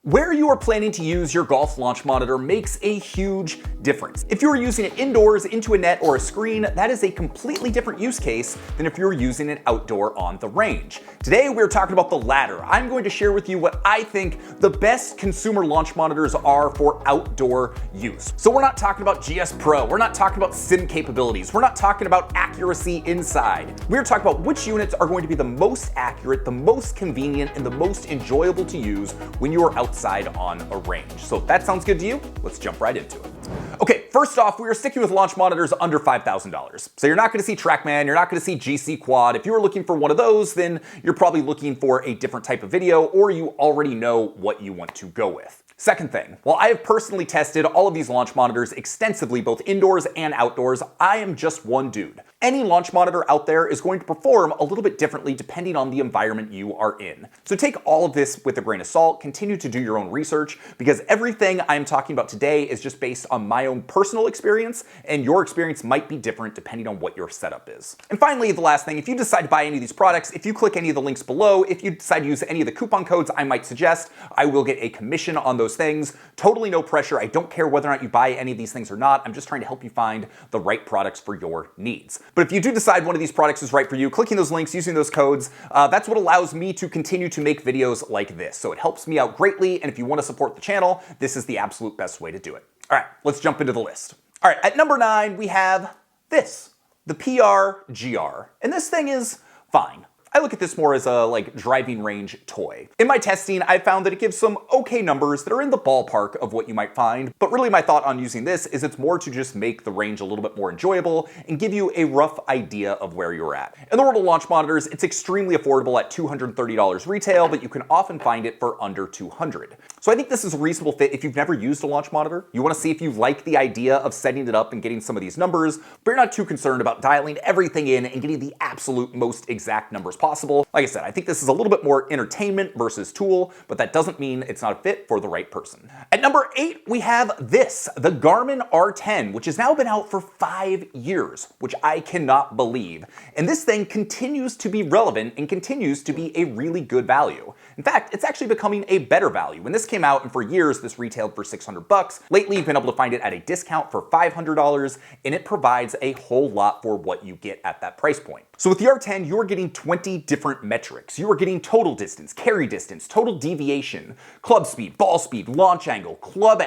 Where you are planning to use your golf launch monitor makes a huge difference. If you're using it indoors into a net or a screen, that is a completely different use case than if you're using it outdoor on the range. Today we're talking about the latter. I'm going to share with you what I think the best consumer launch monitors are for outdoor use. So we're not talking about GS Pro, we're not talking about sim capabilities, we're not talking about accuracy inside. We're talking about which units are going to be the most accurate, the most convenient, and the most enjoyable to use when you are outside on a range. So if that sounds good to you, let's jump right into it. Okay, first off, we are sticking with launch monitors under $5,000. So you're not gonna see TrackMan, you're not gonna see GC Quad. If you are looking for one of those, then you're probably looking for a different type of video, or you already know what you want to go with. Second thing, while I have personally tested all of these launch monitors extensively, both indoors and outdoors, I am just one dude. Any launch monitor out there is going to perform a little bit differently depending on the environment you are in. So take all of this with a grain of salt, continue to do your own research, because everything I'm talking about today is just based on my own personal experience, and your experience might be different depending on what your setup is. And finally, the last thing, if you decide to buy any of these products, if you click any of the links below, if you decide to use any of the coupon codes I might suggest, I will get a commission on those things. Totally no pressure. I don't care whether or not you buy any of these things or not. I'm just trying to help you find the right products for your needs. But if you do decide one of these products is right for you, clicking those links, using those codes, that's what allows me to continue to make videos like this. So it helps me out greatly, and if you want to support the channel, this is the absolute best way to do it. All right, let's jump into the list. All right, at number 9, we have this, the PRGR. And this thing is fine. I look at this more as a driving range toy. In my testing, I found that it gives some okay numbers that are in the ballpark of what you might find, but really my thought on using this is it's more to just make the range a little bit more enjoyable and give you a rough idea of where you're at. In the world of launch monitors, it's extremely affordable at $230 retail, but you can often find it for under $200. So I think this is a reasonable fit if you've never used a launch monitor. You wanna see if you like the idea of setting it up and getting some of these numbers, but you're not too concerned about dialing everything in and getting the absolute most exact numbers possible. Like I said, I think this is a little bit more entertainment versus tool, but that doesn't mean it's not a fit for the right person. At number 8, we have this, the Garmin R10, which has now been out for 5 years, which I cannot believe. And this thing continues to be relevant and continues to be a really good value. In fact, it's actually becoming a better value. When this came out, and for years, this retailed for $600. Lately, you've been able to find it at a discount for $500, and it provides a whole lot for what you get at that price point. So with the R10, you're getting 20 different metrics. You are getting total distance, carry distance, total deviation, club speed, ball speed, launch angle, club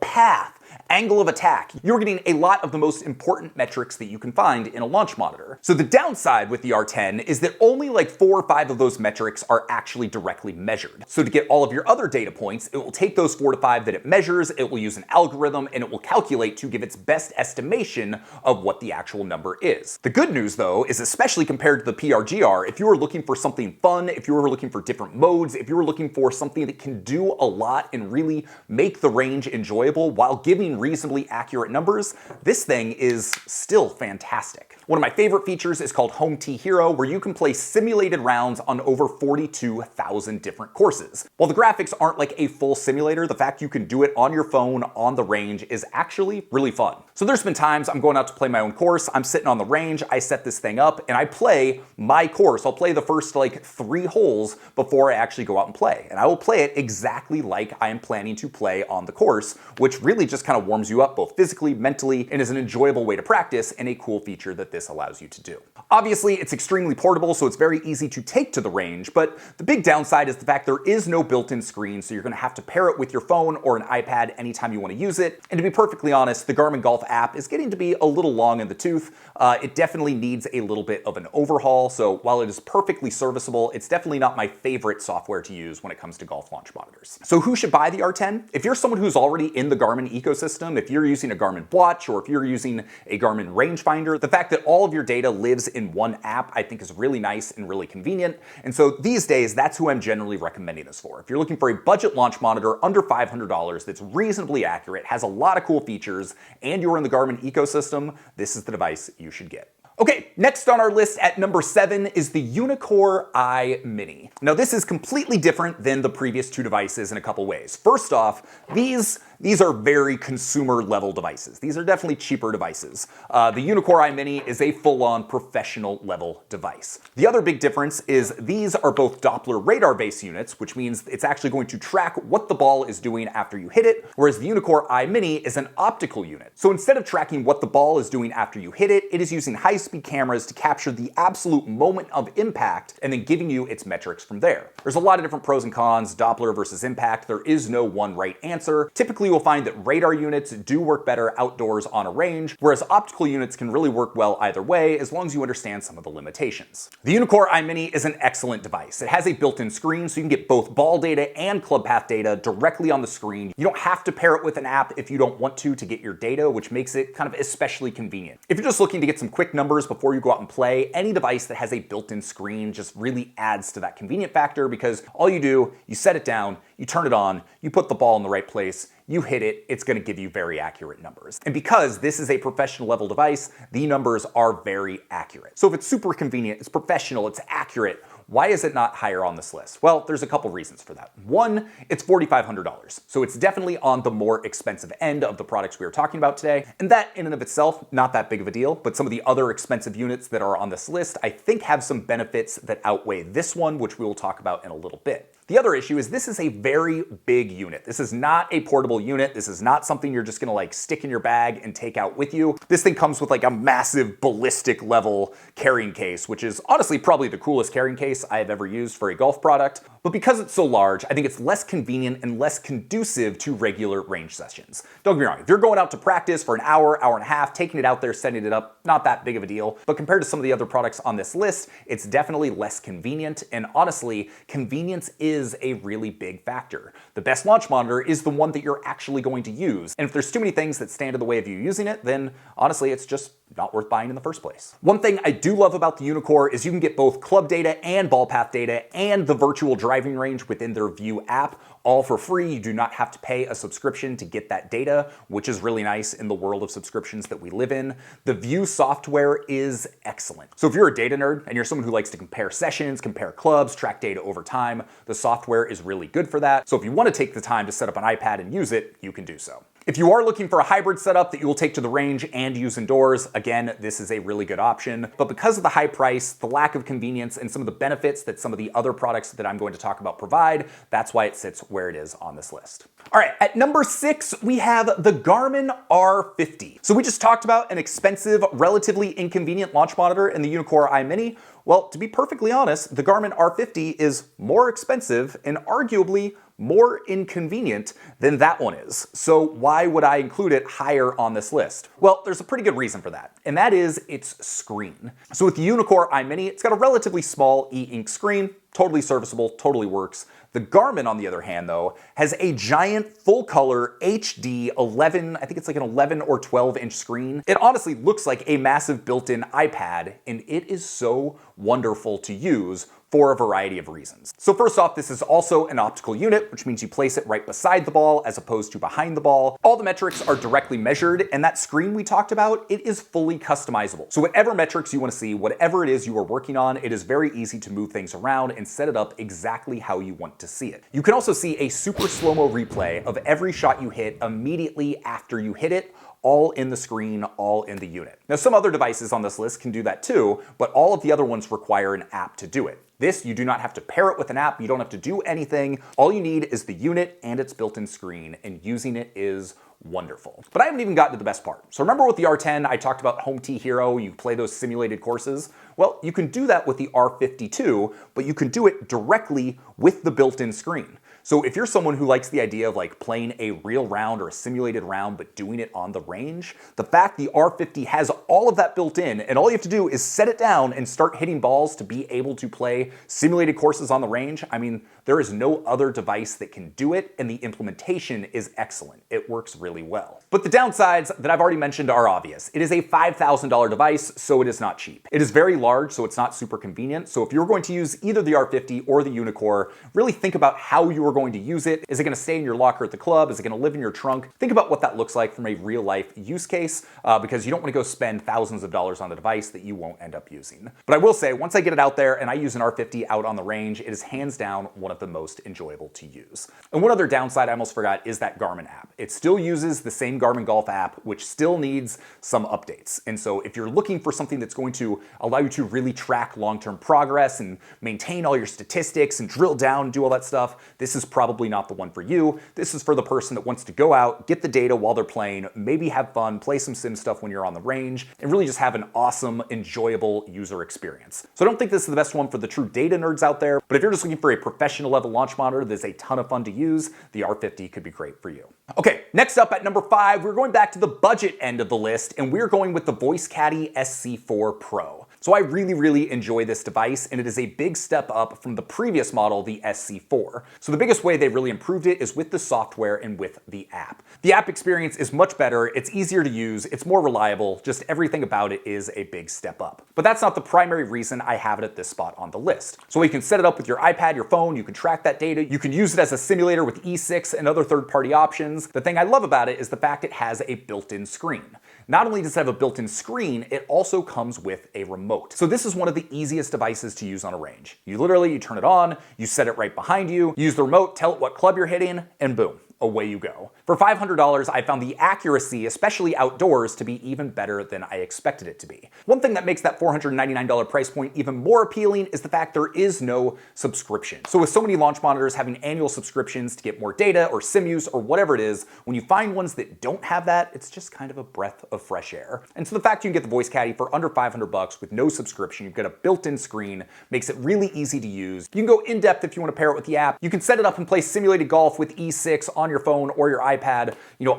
path, angle of attack. You're getting a lot of the most important metrics that you can find in a launch monitor. So the downside with the R10 is that only 4 or 5 of those metrics are actually directly measured. So to get all of your other data points, it will take those 4 to 5 that it measures, it will use an algorithm, and it will calculate to give its best estimation of what the actual number is. The good news though is, especially compared to the PRGR, if you are looking for something fun, if you are looking for different modes, if you are looking for something that can do a lot and really make the range enjoyable while giving reasonably accurate numbers, this thing is still fantastic. One of my favorite features is called Home Tee Hero, where you can play simulated rounds on over 42,000 different courses. While the graphics aren't like a full simulator, the fact you can do it on your phone on the range is actually really fun. So there's been times I'm going out to play my own course, I'm sitting on the range, I set this thing up, and I play my course. I'll play the first 3 holes before I actually go out and play. And I will play it exactly like I am planning to play on the course, which really just kind of warms you up both physically, mentally, and is an enjoyable way to practice and a cool feature that this allows you to do. Obviously, it's extremely portable, so it's very easy to take to the range, but the big downside is the fact there is no built-in screen, so you're gonna have to pair it with your phone or an iPad anytime you wanna use it. And to be perfectly honest, the Garmin Golf app is getting to be a little long in the tooth. It definitely needs a little bit of an overhaul, so while it is perfectly serviceable, it's definitely not my favorite software to use when it comes to golf launch monitors. So who should buy the R10? If you're someone who's already in the Garmin ecosystem, if you're using a Garmin watch or if you're using a Garmin rangefinder, the fact that all of your data lives in one app I think is really nice and really convenient. And so these days, that's who I'm generally recommending this for. If you're looking for a budget launch monitor under $500 that's reasonably accurate, has a lot of cool features, and you're in the Garmin ecosystem, this is the device you should get. Okay, next on our list at number 7 is the Unicore iMini. Now this is completely different than the previous two devices in a couple ways. First off, these are very consumer level devices. These are definitely cheaper devices. The Unicore iMini is a full-on professional level device. The other big difference is these are both Doppler radar based units, which means it's actually going to track what the ball is doing after you hit it, whereas the Unicore iMini is an optical unit. So instead of tracking what the ball is doing after you hit it, it is using high-speed cameras to capture the absolute moment of impact and then giving you its metrics from there. There's a lot of different pros and cons, Doppler versus impact. There is no one right answer. Typically, you'll find that radar units do work better outdoors on a range, whereas optical units can really work well either way as long as you understand some of the limitations. The Unicore iMini is an excellent device. It has a built-in screen so you can get both ball data and club path data directly on the screen. You don't have to pair it with an app if you don't want to get your data, which makes it kind of especially convenient. If you're just looking to get some quick numbers before you go out and play, any device that has a built-in screen just really adds to that convenient factor because all you do, you set it down, you turn it on, you put the ball in the right place, you hit it, it's going to give you very accurate numbers. And because this is a professional level device, the numbers are very accurate. So if it's super convenient, it's professional, it's accurate, why is it not higher on this list? Well, there's a couple reasons for that. One, it's $4,500. So it's definitely on the more expensive end of the products we are talking about today. And that in and of itself, not that big of a deal, but some of the other expensive units that are on this list, I think have some benefits that outweigh this one, which we will talk about in a little bit. The other issue is this is a very big unit. This is not a portable unit. This is not something you're just gonna like stick in your bag and take out with you. This thing comes with like a massive ballistic level carrying case, which is honestly probably the coolest carrying case I have ever used for a golf product. But because it's so large, I think it's less convenient and less conducive to regular range sessions. Don't get me wrong, if you're going out to practice for an hour, hour and a half, taking it out there, setting it up, not that big of a deal. But compared to some of the other products on this list, it's definitely less convenient. And honestly, convenience is a really big factor. The best launch monitor is the one that you're actually going to use. And if there's too many things that stand in the way of you using it, then honestly, it's just not worth buying in the first place. One thing I do love about the Unicore is you can get both club data and ball path data and the virtual driving range within their View app, all for free. You do not have to pay a subscription to get that data, which is really nice in the world of subscriptions that we live in. The View software is excellent. So if you're a data nerd and you're someone who likes to compare sessions, compare clubs, track data over time, the software is really good for that. So if you want to take the time to set up an iPad and use it, you can do so. If you are looking for a hybrid setup that you will take to the range and use indoors, again, this is a really good option. But because of the high price, the lack of convenience, and some of the benefits that some of the other products that I'm going to talk about provide, that's why it sits where it is on this list. All right, at number 6, we have the Garmin R50. So we just talked about an expensive, relatively inconvenient launch monitor in the Unicore iMini. Well, to be perfectly honest, the Garmin R50 is more expensive and arguably more inconvenient than that one is. So why would I include it higher on this list? Well, there's a pretty good reason for that, and that is its screen. So with the Unicore iMini, it's got a relatively small e-ink screen, totally serviceable, totally works. The Garmin, on the other hand, though, has a giant full-color HD 11, I think it's like an 11 or 12-inch screen. It honestly looks like a massive built-in iPad, and it is so wonderful to use for a variety of reasons. So first off, this is also an optical unit, which means you place it right beside the ball as opposed to behind the ball. All the metrics are directly measured, and that screen we talked about, it is fully customizable. So whatever metrics you want to see, whatever it is you are working on, it is very easy to move things around and set it up exactly how you want to see it. You can also see a super slow-mo replay of every shot you hit immediately after you hit it, all in the screen, all in the unit. Now, some other devices on this list can do that too, but all of the other ones require an app to do it. This, you do not have to pair it with an app, you don't have to do anything. All you need is the unit and its built-in screen, and using it is wonderful. But I haven't even gotten to the best part. So remember with the R10, I talked about Home Tee Hero, you play those simulated courses? Well, you can do that with the R50 too, but you can do it directly with the built-in screen. So if you're someone who likes the idea of like playing a real round or a simulated round, but doing it on the range, the fact the R50 has all of that built in, and all you have to do is set it down and start hitting balls to be able to play simulated courses on the range. I mean, there is no other device that can do it, and the implementation is excellent. It works really well. But the downsides that I've already mentioned are obvious. It is a $5,000 device, so it is not cheap. It is very large, so it's not super convenient. So if you're going to use either the R50 or the Unicore, really think about how you are you're going to use it. Is it going to stay in your locker at the club? Is it going to live in your trunk? Think about what that looks like from a real life use case, because you don't want to go spend thousands of dollars on a device that you won't end up using. But I will say, once I get it out there and I use an R50 out on the range, it is hands down one of the most enjoyable to use. And one other downside I almost forgot is that Garmin app. It still uses the same Garmin Golf app, which still needs some updates. And so if you're looking for something that's going to allow you to really track long-term progress and maintain all your statistics and drill down and do all that stuff, this is probably not the one for you. This is for the person that wants to go out, get the data while they're playing, maybe have fun, play some sim stuff when you're on the range, and really just have an awesome, enjoyable user experience. So I don't think this is the best one for the true data nerds out there, but if you're just looking for a professional level launch monitor that's a ton of fun to use, the R50 could be great for you. Okay, next up at number 5, we're going back to the budget end of the list, and we're going with the Voice Caddy SC4 Pro. So I really enjoy this device, and it is a big step up from the previous model, the SC4. So the biggest way they really improved it is with the software and with the app. The app experience is much better, it's easier to use, it's more reliable, just everything about it is a big step up. But that's not the primary reason I have it at this spot on the list. So you can set it up with your iPad, your phone, you can track that data, you can use it as a simulator with E6 and other third-party options. The thing I love about it is the fact it has a built-in screen. Not only does it have a built-in screen, it also comes with a remote. So this is one of the easiest devices to use on a range. You turn it on, you set it right behind you, use the remote, tell it what club you're hitting, and boom, away you go. For $500, I found the accuracy, especially outdoors, to be even better than I expected it to be. One thing that makes that $499 price point even more appealing is the fact there is no subscription. So with so many launch monitors having annual subscriptions to get more data or sim use or whatever it is, when you find ones that don't have that, it's just kind of a breath of fresh air. And so the fact you can get the Voice Caddy for under $500 with no subscription, you've got a built-in screen, makes it really easy to use. You can go in depth if you want to pair it with the app. You can set it up and play simulated golf with E6 on your phone or your iPad,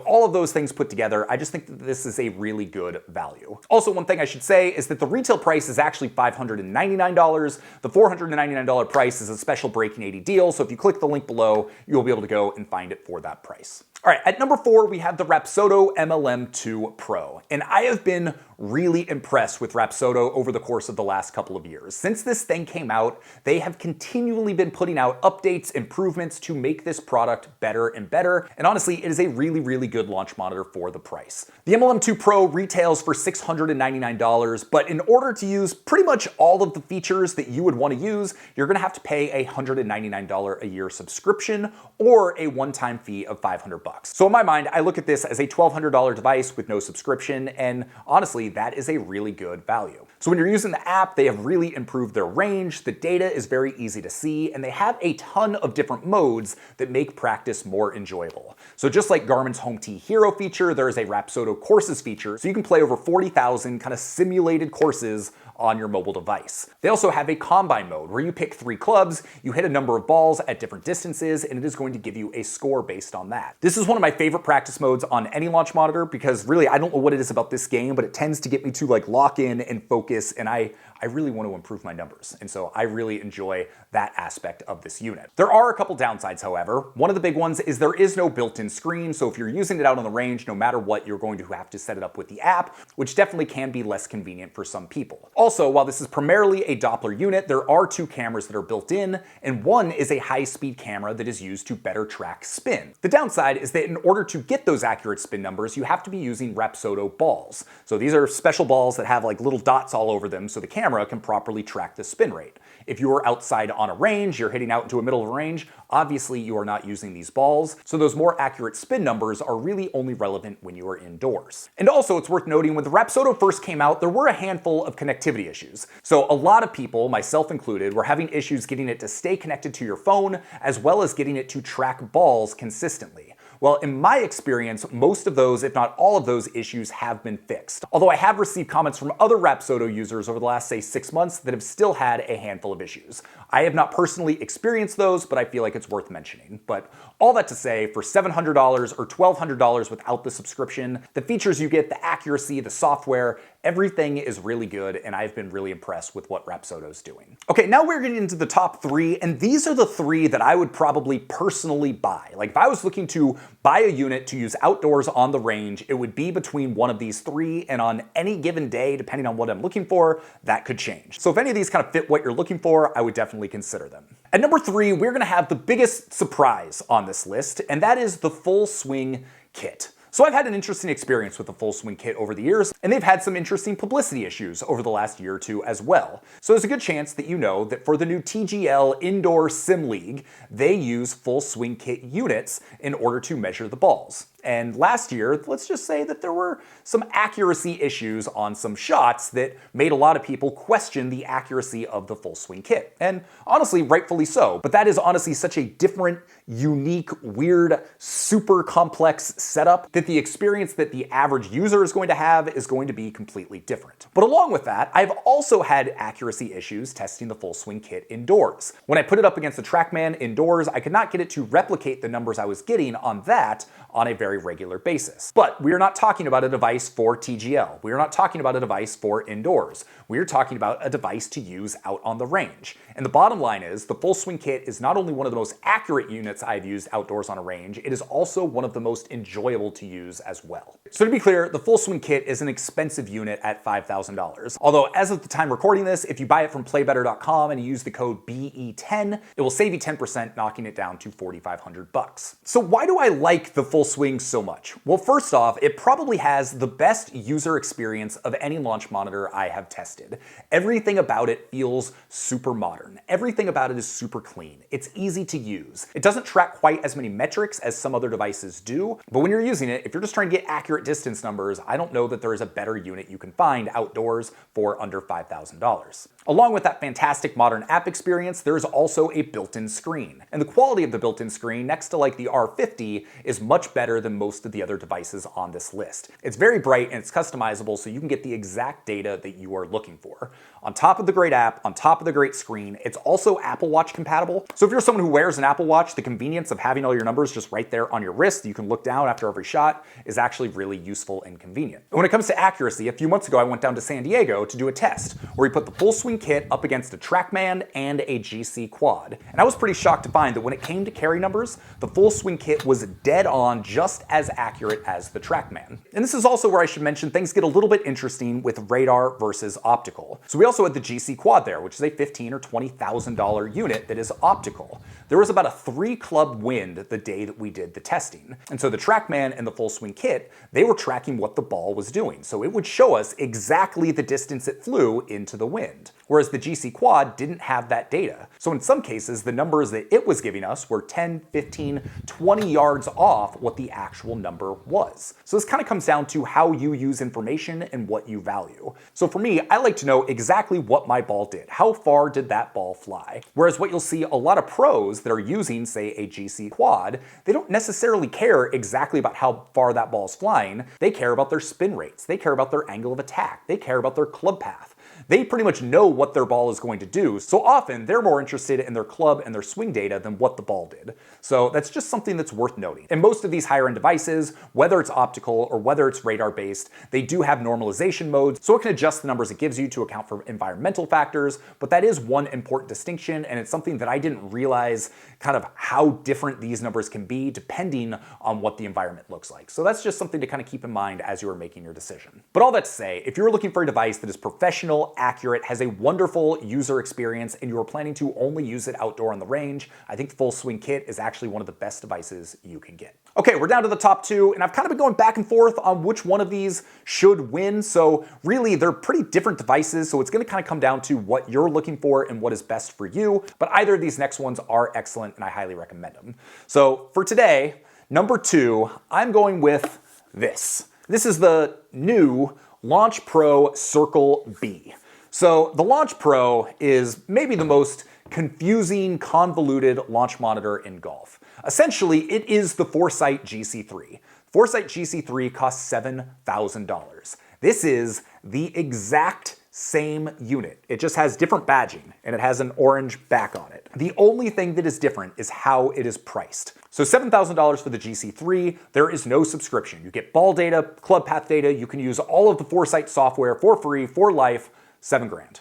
all of those things put together. I just think that this is a really good value. Also, one thing I should say is that the retail price is actually $599. The $499 price is a special Breaking 80 deal, so if you click the link below, you'll be able to go and find it for that price. All right, at number 4, we have the Rapsodo MLM2 Pro, and I have been really impressed with Rapsodo over the course of the last couple of years. Since this thing came out, they have continually been putting out updates, improvements to make this product better and better, and honestly, it is a really good launch monitor for the price. The MLM2 Pro retails for $699, but in order to use pretty much all of the features that you would want to use, you're gonna have to pay a $199 a year subscription or a one-time fee of $500. So in my mind, I look at this as a $1,200 device with no subscription, and honestly, that is a really good value. So when you're using the app, they have really improved their range, the data is very easy to see, and they have a ton of different modes that make practice more enjoyable. So just like Garmin's Home T Hero feature, there is a Rapsodo Courses feature, so you can play over 40,000 kind of simulated courses on your mobile device. They also have a combine mode where you pick 3 clubs, you hit a number of balls at different distances, and it is going to give you a score based on that. This is one of my favorite practice modes on any launch monitor because really, I don't know what it is about this game, but it tends to get me to lock in and focus, and I really want to improve my numbers. And so I really enjoy that aspect of this unit. There are a couple downsides, however. One of the big ones is there is no built-in screen, so if you're using it out on the range, no matter what, you're going to have to set it up with the app, which definitely can be less convenient for some people. Also, while this is primarily a Doppler unit, there are 2 cameras that are built in, and one is a high-speed camera that is used to better track spin. The downside is that in order to get those accurate spin numbers, you have to be using Rapsodo balls. So these are special balls that have little dots all over them, so the camera can properly track the spin rate. If you are outside on a range, you're hitting out into a middle of a range, obviously you are not using these balls, so those more accurate spin numbers are really only relevant when you are indoors. And also, it's worth noting, when the Rapsodo first came out, there were a handful of connectivity issues. So a lot of people, myself included, were having issues getting it to stay connected to your phone, as well as getting it to track balls consistently. Well, in my experience, most of those, if not all of those issues have been fixed. Although I have received comments from other Rapsodo users over the last, say, 6 months that have still had a handful of issues. I have not personally experienced those, but I feel like it's worth mentioning. But all that to say, for $700 or $1,200 without the subscription, the features you get, the accuracy, the software, everything is really good, and I've been really impressed with what Rapsodo's doing. Okay, now we're getting into the top 3, and these are the 3 that I would probably personally buy. If I was looking to buy a unit to use outdoors on the range, it would be between one of these 3, and on any given day, depending on what I'm looking for, that could change. So if any of these kind of fit what you're looking for, I would definitely consider them. At number 3, we're gonna have the biggest surprise on this list, and that is the Full Swing Kit. So I've had an interesting experience with the Full Swing Kit over the years, and they've had some interesting publicity issues over the last year or two as well. So there's a good chance that you know that for the new TGL Indoor Sim League, they use Full Swing Kit units in order to measure the balls. And last year, let's just say that there were some accuracy issues on some shots that made a lot of people question the accuracy of the Full Swing Kit. And honestly, rightfully so. But that is honestly such a different, unique, weird, super complex setup that the experience that the average user is going to be completely different. But along with that, I've also had accuracy issues testing the Full Swing Kit indoors. When I put it up against the TrackMan indoors, I could not get it to replicate the numbers I was getting on that on a very regular basis. But we are not talking about a device for TGL. We are not talking about a device for indoors. We are talking about a device to use out on the range. And the bottom line is the Full Swing Kit is not only one of the most accurate units I've used outdoors on a range, it is also one of the most enjoyable to use as well. So to be clear, the Full Swing Kit is an expensive unit at $5,000. Although as of the time recording this, if you buy it from playbetter.com and you use the code BE10, it will save you 10%, knocking it down to $4,500. So why do I like the Full Swing so much? Well, first off, it probably has the best user experience of any launch monitor I have tested. Everything about it feels super modern. Everything about it is super clean. It's easy to use. It doesn't track quite as many metrics as some other devices do, but when you're using it, if you're just trying to get accurate distance numbers, I don't know that there is a better unit you can find outdoors for under $5,000. Along with that fantastic modern app experience, there's also a built-in screen. And the quality of the built-in screen next to like the R50 is much better than most of the other devices on this list. It's very bright and it's customizable so you can get the exact data that you are looking for. On top of the great app, on top of the great screen, it's also Apple Watch compatible. So if you're someone who wears an Apple Watch, the convenience of having all your numbers just right there on your wrist, you can look down after every shot, is actually really useful and convenient. And when it comes to accuracy, a few months ago I went down to San Diego to do a test where we put the Full Swing Kit up against a TrackMan and a GC Quad. And I was pretty shocked to find that when it came to carry numbers, the Full Swing Kit was dead on just as accurate as the TrackMan. And this is also where I should mention things get a little bit interesting with radar versus optical. So we also had the GC Quad there, which is a $15,000 or $20,000 unit that is optical. There was about a 3-club wind the day that we did the testing. And so the TrackMan and the Full Swing Kit, they were tracking what the ball was doing. So it would show us exactly the distance it flew into the wind. Whereas the GC Quad didn't have that data. So in some cases, the numbers that it was giving us were 10, 15, 20 yards off what the actual number was. So this kind of comes down to how you use information and what you value. So for me, I like to know exactly what my ball did. How far did that ball fly? Whereas what you'll see a lot of pros that are using, say, a GC Quad, they don't necessarily care exactly about how far that ball's flying. They care about their spin rates. They care about their angle of attack. They care about their club path. They pretty much know what their ball is going to do, so often they're more interested in their club and their swing data than what the ball did. So that's just something that's worth noting. And most of these higher end devices, whether it's optical or whether it's radar based, they do have normalization modes, so it can adjust the numbers it gives you to account for environmental factors, but that is one important distinction, and it's something that I didn't realize kind of how different these numbers can be depending on what the environment looks like. So that's just something to kind of keep in mind as you are making your decision. But all that to say, if you're looking for a device that is professional, accurate, has a wonderful user experience, and you are planning to only use it outdoor on the range, I think the Full Swing Kit is actually one of the best devices you can get. Okay, we're down to the top 2, and I've kind of been going back and forth on which one of these should win, so really they're pretty different devices, so it's going to kind of come down to what you're looking for and what is best for you, but either of these next ones are excellent and I highly recommend them. So for today, number 2, I'm going with this. This is the new Launch Pro Circle B. So the Launch Pro is maybe the most confusing, convoluted launch monitor in golf. Essentially, it is the Foresight GC3. Foresight GC3 costs $7,000. This is the exact same unit. It just has different badging and it has an orange back on it. The only thing that is different is how it is priced. So $7,000 for the GC3, there is no subscription. You get ball data, club path data, you can use all of the Foresight software for free, for life, $7,000.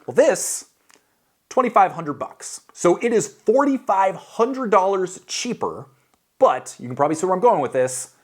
Well, this, $2,500. So it is $4,500 cheaper, but you can probably see where I'm going with this.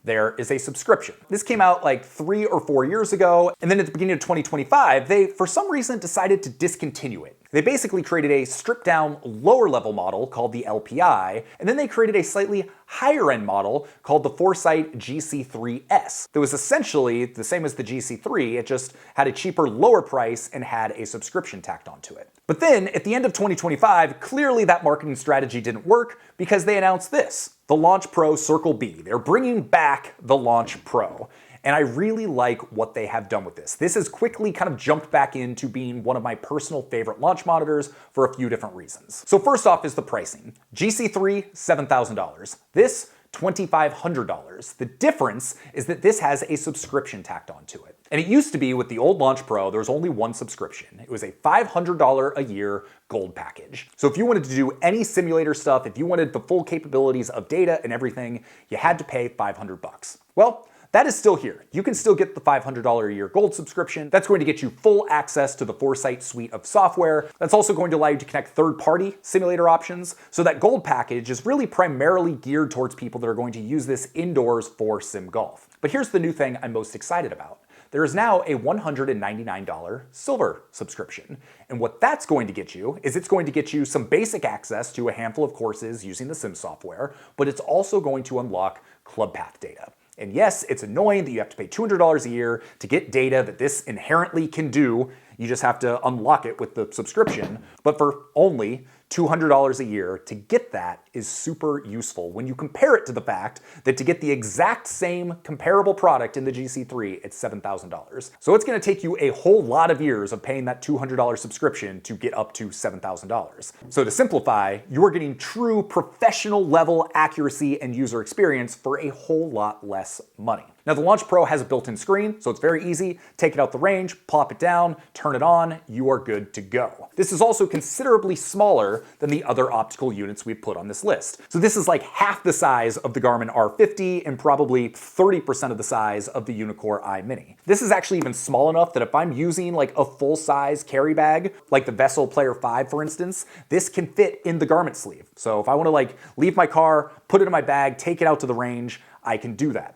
There is a subscription. This came out like 3 or 4 years ago, and then at the beginning of 2025, they, for some reason, decided to discontinue it. They basically created a stripped down lower level model called the LPI, and then they created a slightly higher end model called the Foresight GC3S. That was essentially the same as the GC3, it just had a cheaper, lower price and had a subscription tacked onto it. But then, at the end of 2025, clearly that marketing strategy didn't work because they announced this, the Launch Pro Circle B. They're bringing back the Launch Pro. And I really like what they have done with this. This has quickly kind of jumped back into being one of my personal favorite launch monitors for a few different reasons. So first off is the pricing. GC3, $7,000. This, $2,500. The difference is that this has a subscription tacked onto it. And it used to be with the old Launch Pro, there was only one subscription. It was a $500 a year gold package. So if you wanted to do any simulator stuff, if you wanted the full capabilities of data and everything, you had to pay $500. Well, that is still here. You can still get the $500 a year gold subscription. That's going to get you full access to the Foresight suite of software. That's also going to allow you to connect third-party simulator options. So that gold package is really primarily geared towards people that are going to use this indoors for sim golf. But here's the new thing I'm most excited about. There is now a $199 silver subscription. And what that's going to get you is it's going to get you some basic access to a handful of courses using the sim software, but it's also going to unlock ClubPath data. And yes, it's annoying that you have to pay $200 a year to get data that this inherently can do. You just have to unlock it with the subscription. But for only $200 a year to get that is super useful when you compare it to the fact that to get the exact same comparable product in the GC3, it's $7,000. So it's going to take you a whole lot of years of paying that $200 subscription to get up to $7,000. So to simplify, you are getting true professional level accuracy and user experience for a whole lot less money. Now the Launch Pro has a built-in screen, so it's very easy. Take it out the range, plop it down, turn it on, you are good to go. This is also considerably smaller than the other optical units we've put on this list. So this is like half the size of the Garmin R50 and probably 30% of the size of the Unicore iMini. This is actually even small enough that if I'm using like a full-size carry bag, like the Vessel Player 5 for instance, this can fit in the Garment sleeve. So if I want to like leave my car, put it in my bag, take it out to the range, I can do that.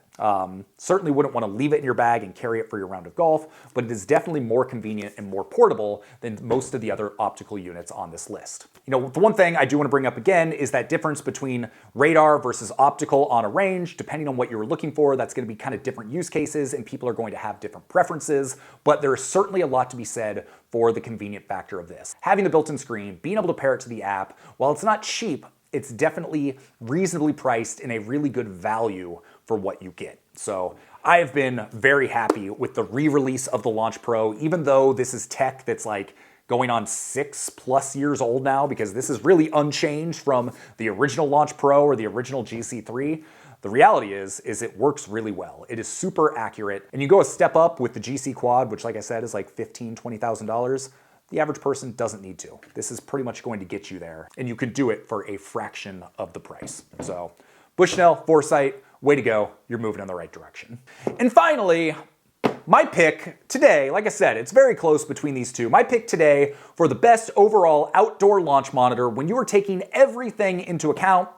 Certainly wouldn't want to leave it in your bag and carry it for your round of golf, but it is definitely more convenient and more portable than most of the other optical units on this list. You know, the one thing I do want to bring up again is that difference between radar versus optical on a range. Depending on what you're looking for, that's going to be kind of different use cases and people are going to have different preferences, but there is certainly a lot to be said for the convenient factor of this. Having the built-in screen, being able to pair it to the app, while it's not cheap, it's definitely reasonably priced and a really good value for what you get. So I have been very happy with the re-release of the Launch Pro, even though this is tech that's like going on 6+ years old now, because this is really unchanged from the original Launch Pro or the original GC3. The reality is it works really well. It is super accurate. And you go a step up with the GC Quad, which like I said is like $15,000, $20,000. The average person doesn't need to. This is pretty much going to get you there, and you can do it for a fraction of the price. So Bushnell, Foresight, way to go. You're moving in the right direction. And finally, my pick today, like I said, it's very close between these two. My pick today for the best overall outdoor launch monitor when you are taking everything into account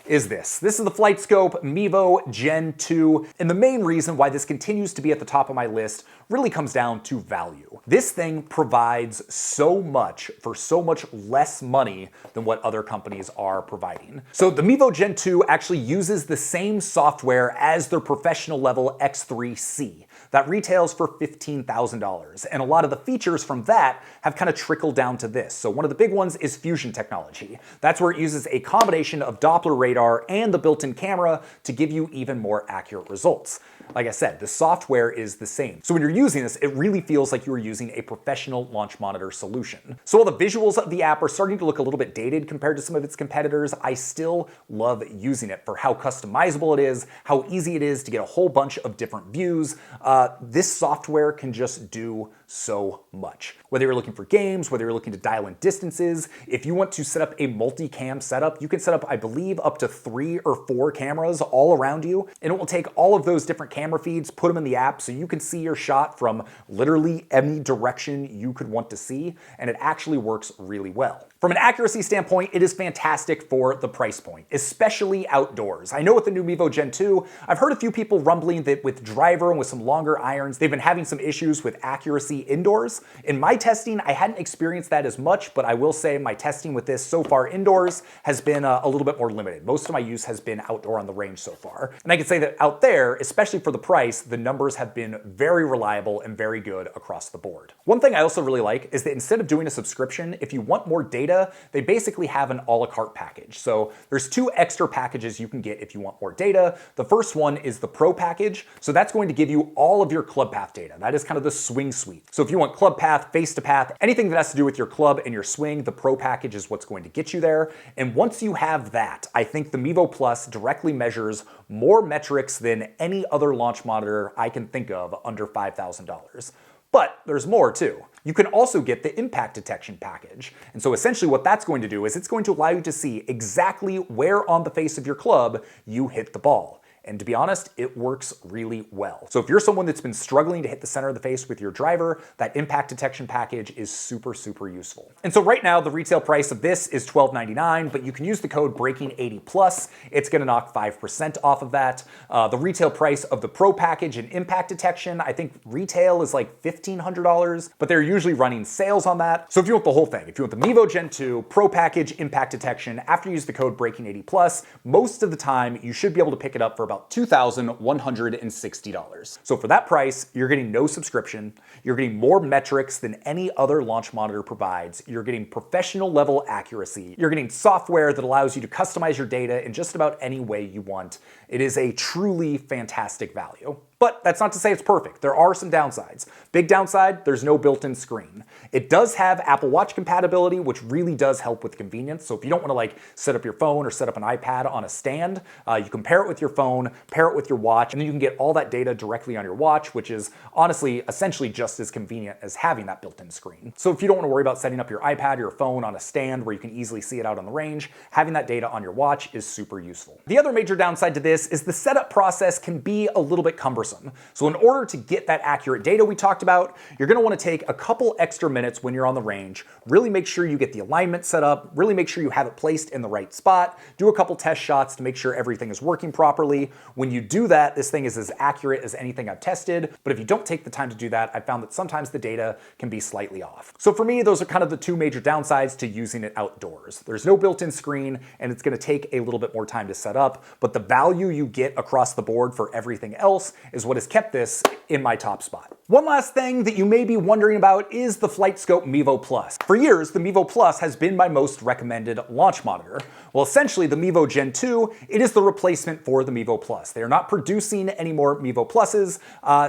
is this. This is the FlightScope Mevo Gen 2, and the main reason why this continues to be at the top of my list really comes down to value. This thing provides so much for so much less money than what other companies are providing. So the Mevo Gen 2 actually uses the same software as their professional level X3C. That retails for $15,000, and a lot of the features from that have kind of trickled down to this. So one of the big ones is fusion technology. That's where it uses a combination of Doppler radar and the built-in camera to give you even more accurate results. Like I said, the software is the same. So when you're using this, it really feels like you're using a professional launch monitor solution. So while the visuals of the app are starting to look a little bit dated compared to some of its competitors, I still love using it for how customizable it is, how easy it is to get a whole bunch of different views. This software can just do so much. Whether you're looking for games, whether you're looking to dial in distances, if you want to set up a multi-cam setup, you can set up, I believe, up to 3 or 4 cameras all around you, and it will take all of those different camera feeds, put them in the app so you can see your shot from literally any direction you could want to see, and it actually works really well. From an accuracy standpoint, it is fantastic for the price point, especially outdoors. I know with the new Mevo Gen 2, I've heard a few people rumbling that with driver and with some longer irons, they've been having some issues with accuracy see indoors. In my testing, I hadn't experienced that as much, but I will say my testing with this so far indoors has been a little bit more limited. Most of my use has been outdoor on the range so far. And I can say that out there, especially for the price, the numbers have been very reliable and very good across the board. One thing I also really like is that instead of doing a subscription, if you want more data, they basically have an a la carte package. So there's 2 extra packages you can get if you want more data. The first one is the Pro package. So that's going to give you all of your club path data. That is kind of the swing suite. So if you want club path, face to path, anything that has to do with your club and your swing, the Pro package is what's going to get you there. And once you have that, I think the Mevo Plus directly measures more metrics than any other launch monitor I can think of under $5,000. But there's more too. You can also get the impact detection package. And so essentially what that's going to do is it's going to allow you to see exactly where on the face of your club you hit the ball. And to be honest, it works really well. So if you're someone that's been struggling to hit the center of the face with your driver, that impact detection package is super, super useful. And so right now, the retail price of this is $12.99, but you can use the code BREAKING80+. It's gonna knock 5% off of that. The retail price of the Pro package and impact detection, I think retail is like $1,500, but they're usually running sales on that. So if you want the whole thing, if you want the Mevo Gen 2, Pro package, impact detection, after you use the code BREAKING80+, most of the time you should be able to pick it up for about $2,160. So for that price, you're getting no subscription, you're getting more metrics than any other launch monitor provides, you're getting professional level accuracy, you're getting software that allows you to customize your data in just about any way you want. It is a truly fantastic value. But that's not to say it's perfect. There are some downsides. Big downside, there's no built-in screen. It does have Apple Watch compatibility, which really does help with convenience. So if you don't want to like set up your phone or set up an iPad on a stand, you can pair it with your phone, pair it with your watch, and then you can get all that data directly on your watch, which is honestly essentially just as convenient as having that built-in screen. So if you don't want to worry about setting up your iPad or your phone on a stand where you can easily see it out on the range, having that data on your watch is super useful. The other major downside to this is the setup process can be a little bit cumbersome. So in order to get that accurate data we talked about, you're going to want to take a couple extra minutes when you're on the range, really make sure you get the alignment set up, really make sure you have it placed in the right spot, do a couple test shots to make sure everything is working properly. When you do that, this thing is as accurate as anything I've tested, but if you don't take the time to do that, I found that sometimes the data can be slightly off. So for me, those are kind of the 2 major downsides to using it outdoors. There's no built-in screen, and it's going to take a little bit more time to set up, but the value you get across the board for everything else is what has kept this in my top spot. One last thing that you may be wondering about is the FlightScope Mevo Plus. For years, the Mevo Plus has been my most recommended launch monitor. Well, essentially the Mevo Gen 2, it is the replacement for the Mevo Plus. They are not producing any more Mevo Pluses,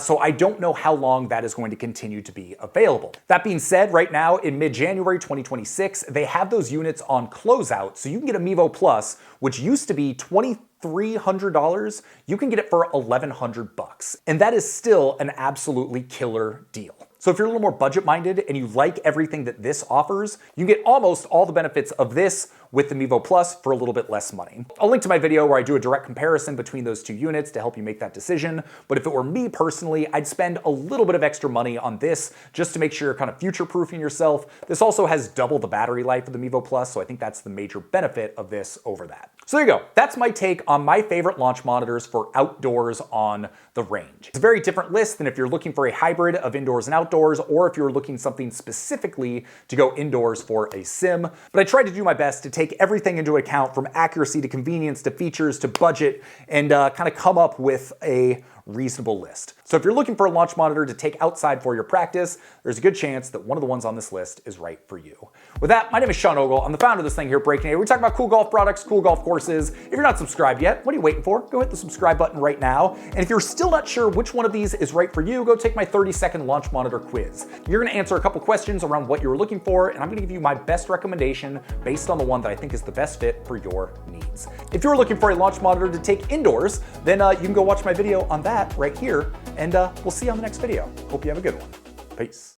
so I don't know how long that is going to continue to be available. That being said, right now in mid-January 2026, they have those units on closeout, so you can get a Mevo Plus, which used to be $2,300, you can get it for $1,100. And that is still an absolutely killer deal. So if you're a little more budget-minded and you like everything that this offers, you get almost all the benefits of this with the Mevo Plus for a little bit less money. I'll link to my video where I do a direct comparison between those 2 units to help you make that decision. But if it were me personally, I'd spend a little bit of extra money on this just to make sure you're kind of future-proofing yourself. This also has double the battery life of the Mevo Plus, so I think that's the major benefit of this over that. So there you go. That's my take on my favorite launch monitors for outdoors on the range. It's a very different list than if you're looking for a hybrid of indoors and outdoors, or if you're looking something specifically to go indoors for a sim. But I tried to do my best to take everything into account, from accuracy to convenience to features to budget, and kind of come up with a reasonable list. So if you're looking for a launch monitor to take outside for your practice, there's a good chance that one of the ones on this list is right for you. With that, my name is Sean Ogle. I'm the founder of this thing here at Breaking 80. We talk about cool golf products, cool golf courses. If you're not subscribed yet, what are you waiting for? Go hit the subscribe button right now. And if you're still not sure which one of these is right for you, go take my 30-second launch monitor quiz. You're gonna answer a couple questions around what you were looking for, and I'm gonna give you my best recommendation based on the one that I think is the best fit for your needs. If you're looking for a launch monitor to take indoors, then you can go watch my video on that right here, and we'll see you on the next video. Hope you have a good one. Peace.